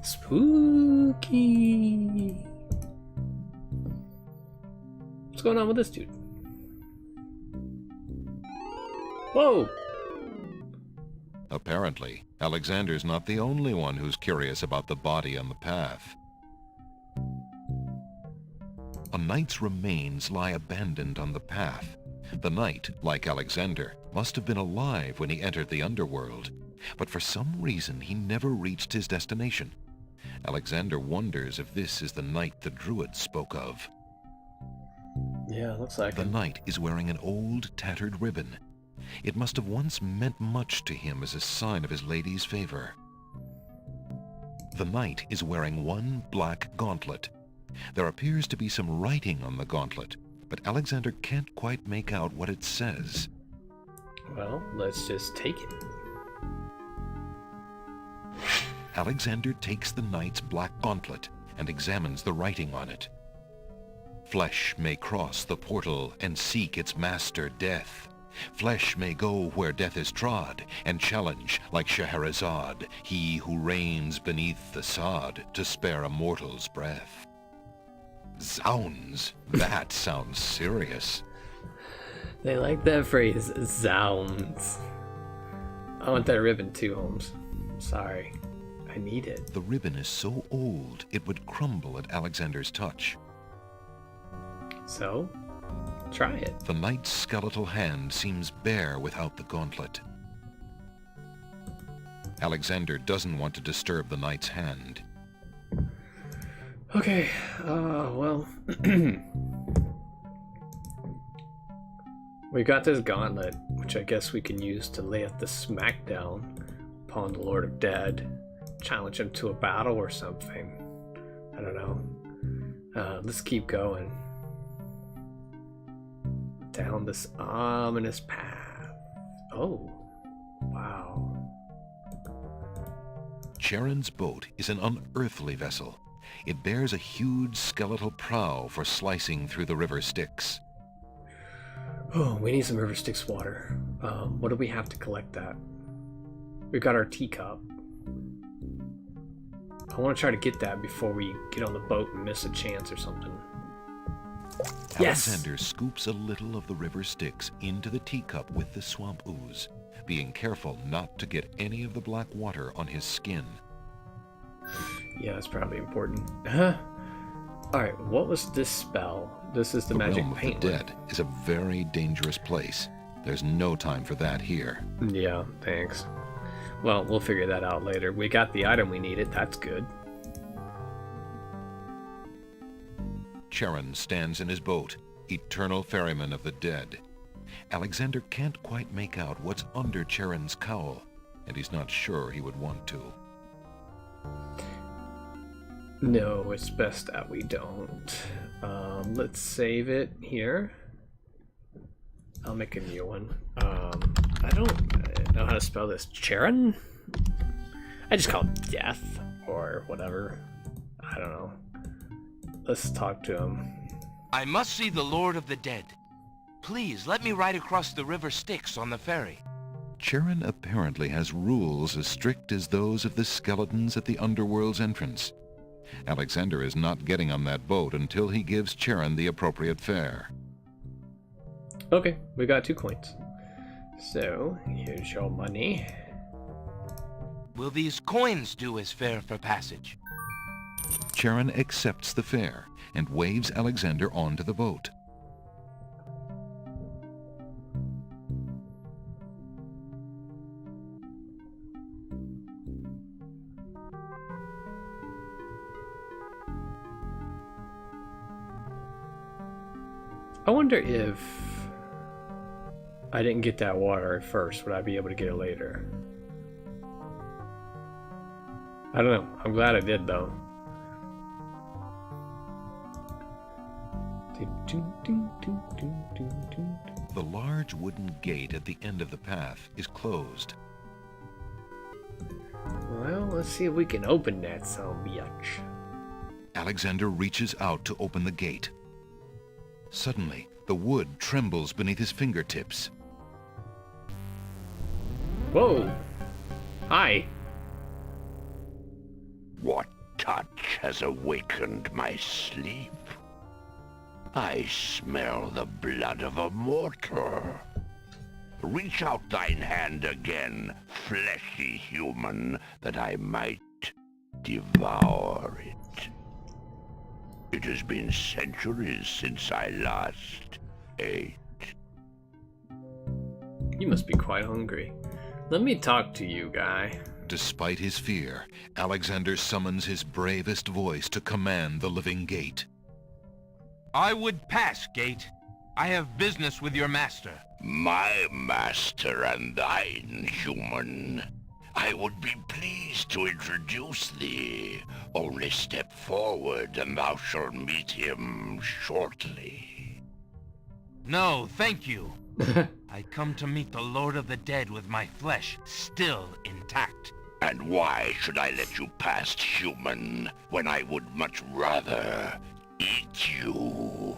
Spooky. What's going on with this dude? Whoa! Apparently, Alexander's not the only one who's curious about the body on the path. A knight's remains lie abandoned on the path. The knight, like Alexander, must have been alive when he entered the underworld, but for some reason he never reached his destination. Alexander wonders if this is the knight the druid spoke of. Yeah, looks like The it. knight is wearing an old, tattered ribbon. It must have once meant much to him as a sign of his lady's favor. The knight is wearing one black gauntlet. There appears to be some writing on the gauntlet, but Alexander can't quite make out what it says. Well, let's just take it. Alexander takes the knight's black gauntlet and examines the writing on it. Flesh may cross the portal and seek its master, death. Flesh may go where death is trod, and challenge, like Scheherazade, he who reigns beneath the sod to spare a mortal's breath. Zounds, that sounds serious. They like that phrase, zounds. I want that ribbon too, Holmes. Sorry. I need it. The ribbon is so old it would crumble at Alexander's touch. So, try it. The knight's skeletal hand seems bare without the gauntlet. Alexander doesn't want to disturb the knight's hand. Okay, well... we got this gauntlet, which I guess we can use to lay out the smackdown upon the Lord of Dead. Challenge him to a battle or something. I don't know. Let's keep going. Down this ominous path. Oh, wow. Charon's boat is an unearthly vessel. It bears a huge skeletal prow for slicing through the river Styx. Oh, we need some river Styx water. What do we have to collect that? We've got our teacup. I want to try to get that before we get on the boat and miss a chance or something. Yes! Alexander scoops a little of the river Styx into the teacup with the swamp ooze, being careful not to get any of the black water on his skin. Yeah, that's probably important. Alright, what was this spell? This is the magic realm of paint. the dead is a very dangerous place. There's no time for that here. Yeah, thanks. Well, we'll figure that out later. We got the item we needed, that's good. Charon stands in his boat, eternal ferryman of the dead. Alexander can't quite make out what's under Charon's cowl, and he's not sure he would want to. No, it's best that we don't. Let's save it here. I'll make a new one. I don't know how to spell this. Charon? I just call it death or whatever. I don't know. Let's talk to him. I must see the Lord of the Dead. Please, let me ride across the river Styx on the ferry. Charon apparently has rules as strict as those of the skeletons at the underworld's entrance. Alexander is not getting on that boat until he gives Charon the appropriate fare. Okay, we got 2 coins. So, here's your money. Will these coins do as fare for passage? Charon accepts the fare and waves Alexander onto the boat. I wonder if I didn't get that water at first, would I be able to get it later? I don't know. I'm glad I did, though. The large wooden gate at the end of the path is closed. Well, let's see if we can open that bitch. Alexander reaches out to open the gate. Suddenly, the wood trembles beneath his fingertips. Whoa! Hi! What touch has awakened my sleep. I smell the blood of a mortal. Reach out thine hand again, fleshy human, that I might devour it. It has been centuries since I last ate. You must be quite hungry. Let me talk to you, guy. Despite his fear, Alexander summons his bravest voice to command the living gate. I would pass, Gate. I have business with your master. My master and thine, human. I would be pleased to introduce thee. Only step forward and thou shalt meet him shortly. No, thank you. I come to meet the Lord of the Dead with my flesh still intact. And why should I let you past, human, when I would much rather eat you?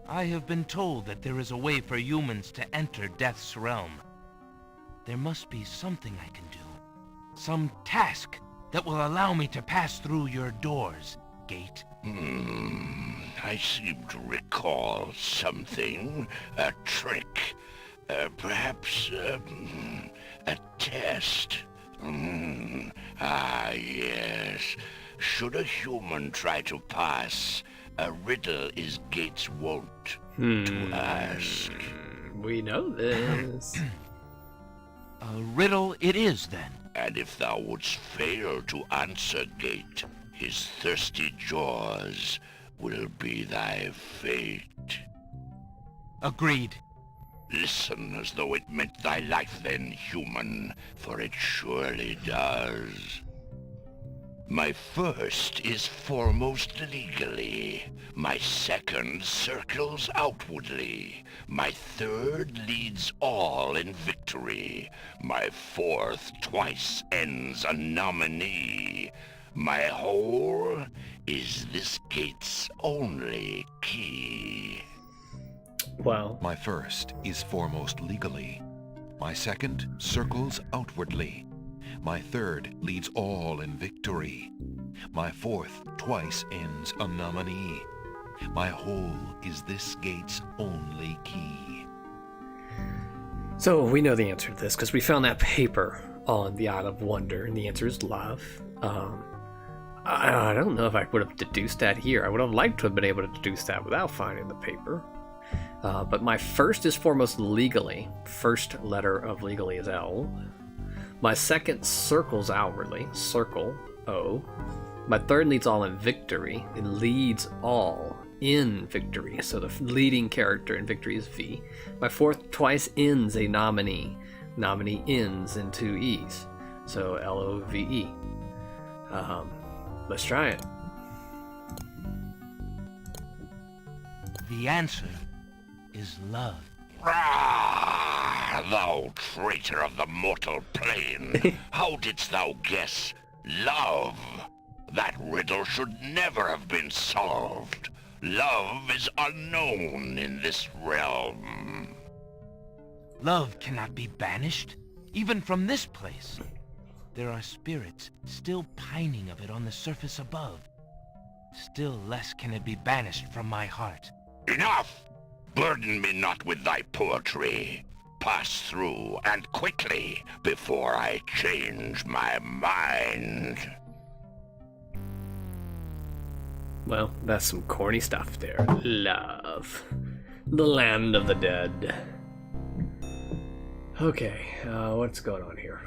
I have been told that there is a way for humans to enter Death's realm. There must be something I can do. Some task that will allow me to pass through your doors, Gate. I seem to recall something. A trick. Perhaps, a test. Ah, yes. Should a human try to pass, a riddle is Gate's wont to ask. We know this. A riddle it is, then. And if thou wouldst fail to answer Gate, his thirsty jaws will be thy fate. Agreed. Listen as though it meant thy life then, human, for it surely does. My first is foremost legally. My second circles outwardly. My third leads all in victory. My fourth twice ends a nominee. My whole is this gate's only key. Well, My first is foremost legally. My second circles outwardly. My third leads all in victory. My fourth twice ends a nominee. My whole is this gate's only key. so we know the answer to this because we found that paper on the Isle of Wonder, and the answer is love. I don't know if I would have deduced that here. I would have liked to have been able to deduce that without finding the paper. But my first is foremost legally. First letter of legally is L. My second circles outwardly, circle, O. My third leads all in victory. It leads all in victory. So the leading character in victory is V. My fourth twice ends a nominee. Nominee ends in two E's. So L-O-V-E. Let's try it. The answer is love. Ah, thou traitor of the mortal plane! How didst thou guess love? That riddle should never have been solved. Love is unknown in this realm. Love cannot be banished, even from this place. There are spirits still pining of it on the surface above. Still less can it be banished from my heart. Enough! Burden me not with thy poetry. Pass through, and quickly, before I change my mind. Well, that's some corny stuff there. Love. The land of the dead. Okay, what's going on here?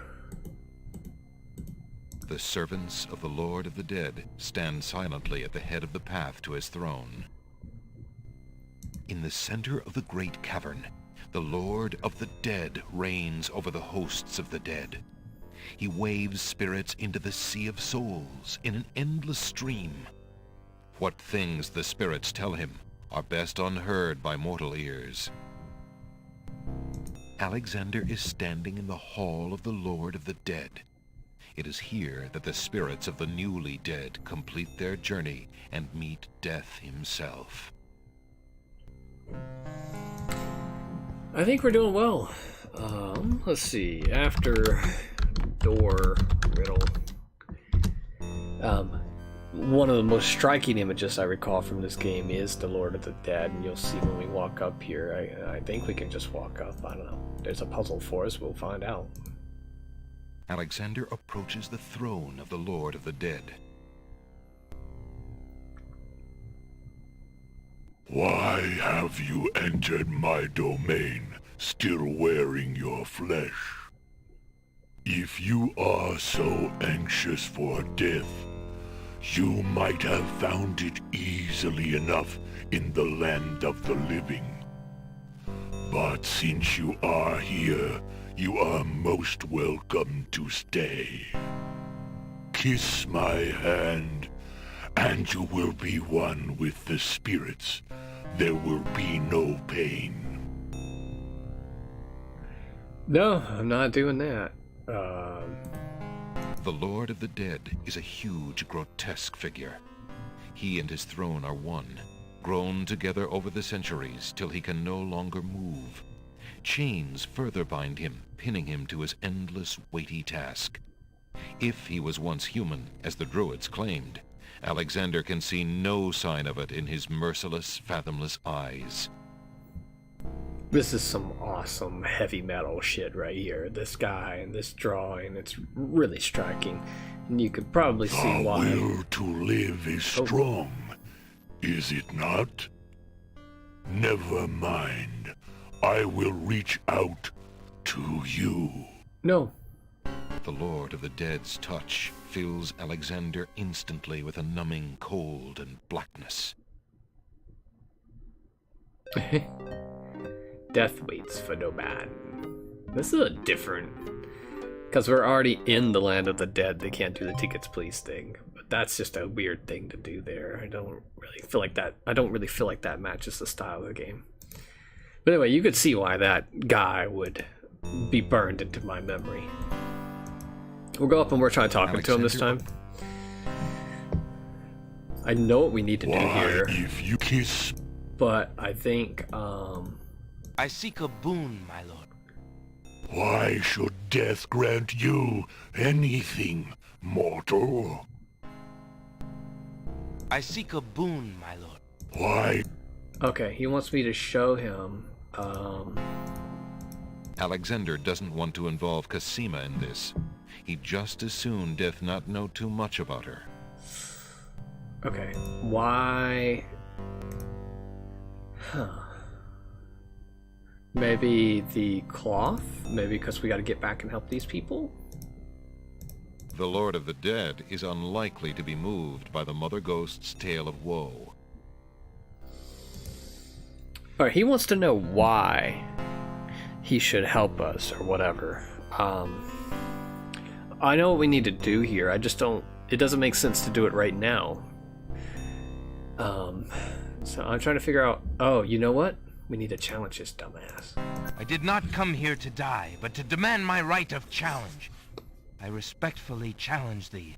The servants of the Lord of the Dead stand silently at the head of the path to his throne. In the center of the great cavern, the Lord of the Dead reigns over the hosts of the dead. He waves spirits into the sea of souls in an endless stream. What things the spirits tell him are best unheard by mortal ears. Alexander is standing in the hall of the Lord of the Dead. It is here that the spirits of the newly dead complete their journey and meet death himself. I think we're doing well. Let's see. After door riddle. One of the most striking images I recall from this game is the Lord of the Dead, and you'll see when we walk up here. I think we can just walk up. I don't know. There's a puzzle for us. We'll find out. Alexander approaches the throne of the Lord of the Dead. Why have you entered my domain, still wearing your flesh? If you are so anxious for death, you might have found it easily enough in the land of the living. But since you are here, you are most welcome to stay. Kiss my hand, and you will be one with the spirits. There will be no pain. No, I'm not doing that. The Lord of the Dead is a huge, grotesque figure. He and his throne are one, grown together over the centuries till he can no longer move. Chains further bind him, pinning him to his endless, weighty task. If he was once human, as the Druids claimed, Alexander can see no sign of it in his merciless, fathomless eyes. This is some awesome heavy metal shit right here. This guy and this drawing, it's really striking. And you could probably see The why. will to live is strong, is it not? Never mind. I will reach out to you. No. The Lord of the Dead's touch fills Alexander instantly with a numbing cold and blackness. Death waits for no man. This is a different... Because we're already in the land of the dead, they can't do the tickets please thing. But that's just a weird thing to do there. I don't really feel like that matches the style of the game. But anyway, you could see why that guy would be burned into my memory. We'll go up and we're trying to talk to him this time. I know what we need to do here. If you kiss... But I think, I seek a boon, my lord. Why should death grant you anything, mortal? I seek a boon, my lord. Why? Okay, he wants me to show him, Alexander doesn't want to involve Cosima in this. He'd just as soon death not know too much about her. Okay, why... Huh. Maybe the cloth? Maybe because we gotta get back and help these people? The Lord of the Dead is unlikely to be moved by the Mother Ghost's tale of woe. Alright, he wants to know why he should help us, or whatever. I know what we need to do here, I just don't... It doesn't make sense to do it right now. So I'm trying to figure out... Oh, you know what? We need to challenge this dumbass. I did not come here to die, but to demand my right of challenge. I respectfully challenge thee,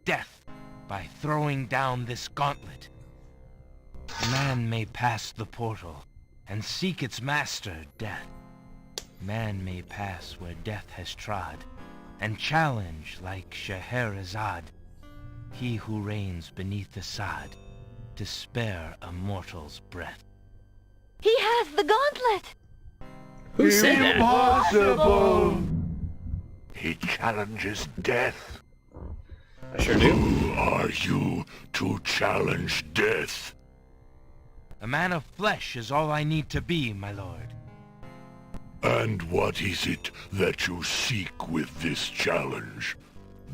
death, by throwing down this gauntlet. Man may pass the portal, and seek its master, death. Man may pass where death has trod, and challenge like Scheherazade, he who reigns beneath the sod, to spare a mortal's breath. He has the gauntlet! Who said that? Impossible! He challenges death. I sure do. Who are you to challenge death? A man of flesh is all I need to be, my lord. And what is it that you seek with this challenge?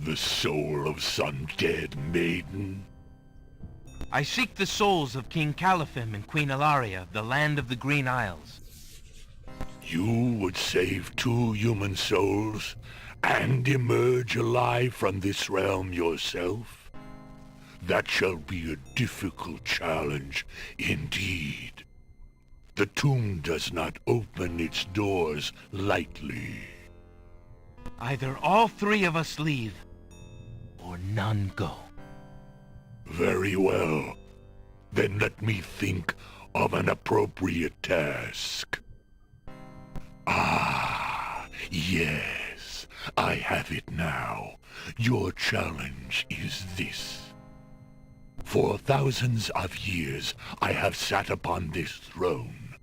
The soul of some dead maiden? I seek the souls of King Caliphim and Queen Ilaria of the land of the Green Isles. You would save 2 human souls and emerge alive from this realm yourself? That shall be a difficult challenge indeed. The tomb does not open its doors lightly. Either all 3 of us leave, or none go. Very well. Then let me think of an appropriate task. Ah, yes, I have it now. Your challenge is this. For thousands of years I have sat upon this throne.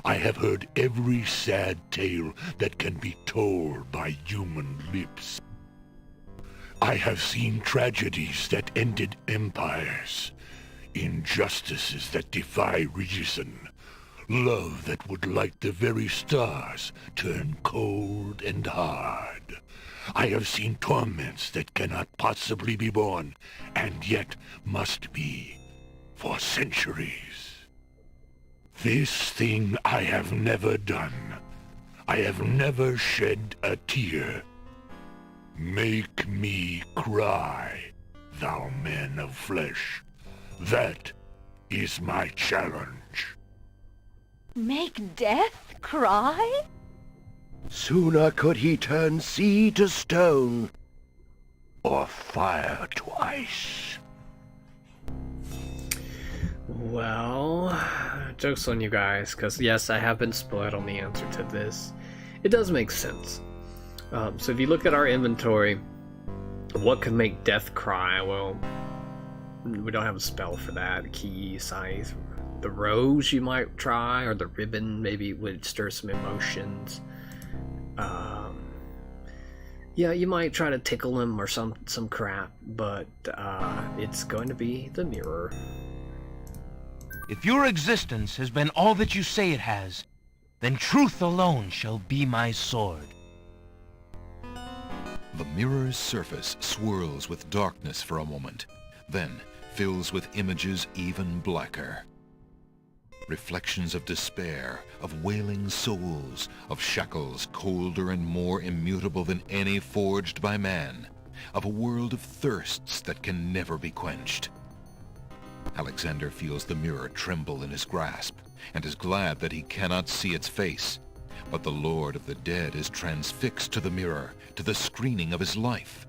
I have heard every sad tale that can be told by human lips. I have seen tragedies that ended empires, injustices that defy reason, love that would light the very stars turn cold and hard. I have seen torments that cannot possibly be borne, and yet must be, for centuries. This thing I have never done. I have never shed a tear. Make me cry, thou man of flesh. That is my challenge. Make death cry? Sooner could he turn sea to stone. Or fire to ice. Well, joke's on you guys, because yes, I have been spoiled on the answer to this. It does make sense. So if you look at our inventory, what could make death cry? Well, we don't have a spell for that. Key, scythe, the rose you might try, or the ribbon maybe would stir some emotions. Yeah, you might try to tickle him or some crap, but it's going to be the mirror. If your existence has been all that you say it has, then truth alone shall be my sword. The mirror's surface swirls with darkness for a moment, then fills with images even blacker. Reflections of despair, of wailing souls, of shackles colder and more immutable than any forged by man, of a world of thirsts that can never be quenched. Alexander feels the mirror tremble in his grasp, and is glad that he cannot see its face. But the Lord of the Dead is transfixed to the mirror, to the screening of his life.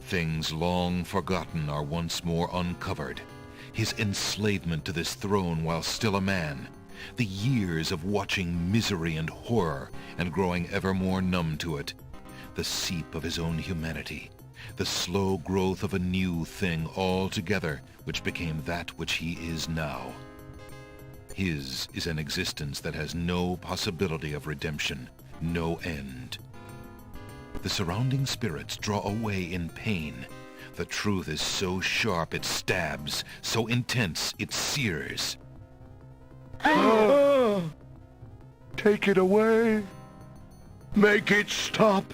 Things long forgotten are once more uncovered. His enslavement to this throne while still a man, the years of watching misery and horror and growing ever more numb to it, the seep of his own humanity, the slow growth of a new thing altogether which became that which he is now. His is an existence that has no possibility of redemption, no end. The surrounding spirits draw away in pain. The truth is so sharp it stabs, so intense it sears. Take it away. Make it stop.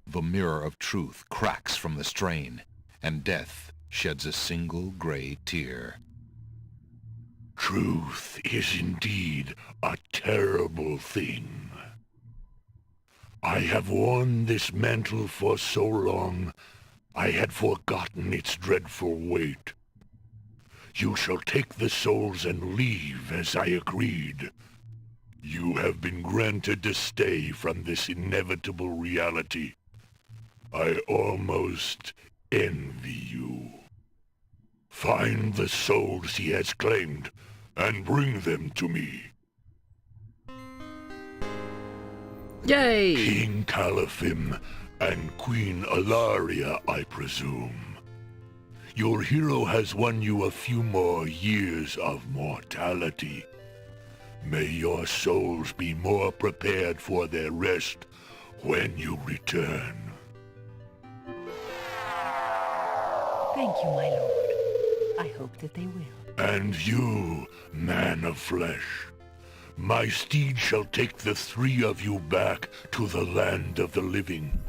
The mirror of truth cracks from the strain, and death sheds a single gray tear. Truth is indeed a terrible thing. I have worn this mantle for so long, I had forgotten its dreadful weight. You shall take the souls and leave as I agreed. You have been granted to stay from this inevitable reality. I almost envy you. Find the souls he has claimed, and bring them to me. Yay! King Caliphim and Queen Alaria, I presume. Your hero has won you a few more years of mortality. May your souls be more prepared for their rest when you return. Thank you, my lord. I hope that they will. And you, man of flesh, my steed shall take the three of you back to the land of the living.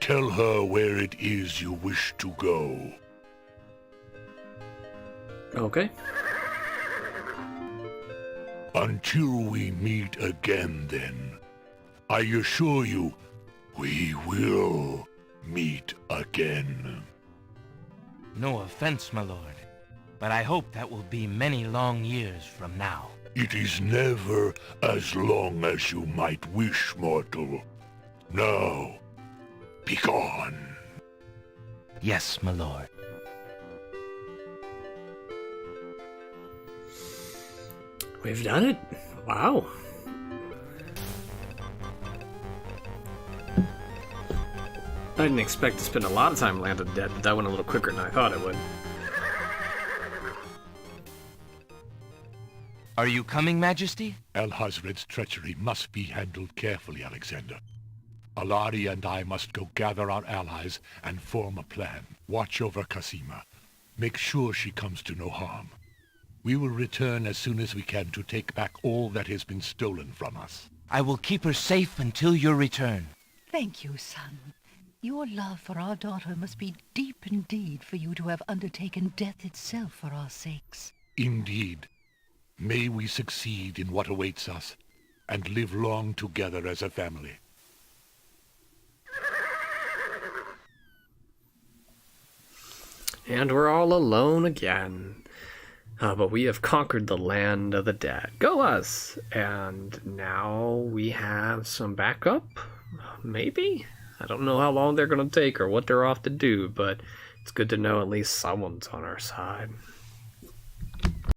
Tell her where it is you wish to go. Okay. Until we meet again, then, I assure you, we will meet again. No offense, my lord, but I hope that will be many long years from now. It is never as long as you might wish, mortal. Now, begone. Yes, my lord. We've done it. Wow. I didn't expect to spend a lot of time Land of the Dead, but that went a little quicker than I thought it would. Are you coming, Majesty? Alhazred's treachery must be handled carefully, Alexander. Alari and I must go gather our allies and form a plan. Watch over Casima. Make sure she comes to no harm. We will return as soon as we can to take back all that has been stolen from us. I will keep her safe until your return. Thank you, son. Your love for our daughter must be deep indeed for you to have undertaken death itself for our sakes. Indeed. May we succeed in what awaits us, and live long together as a family. And we're all alone again. But we have conquered the Land of the Dead. Go us! And now we have some backup? Maybe? I don't know how long they're going to take or what they're off to do, but it's good to know at least someone's on our side.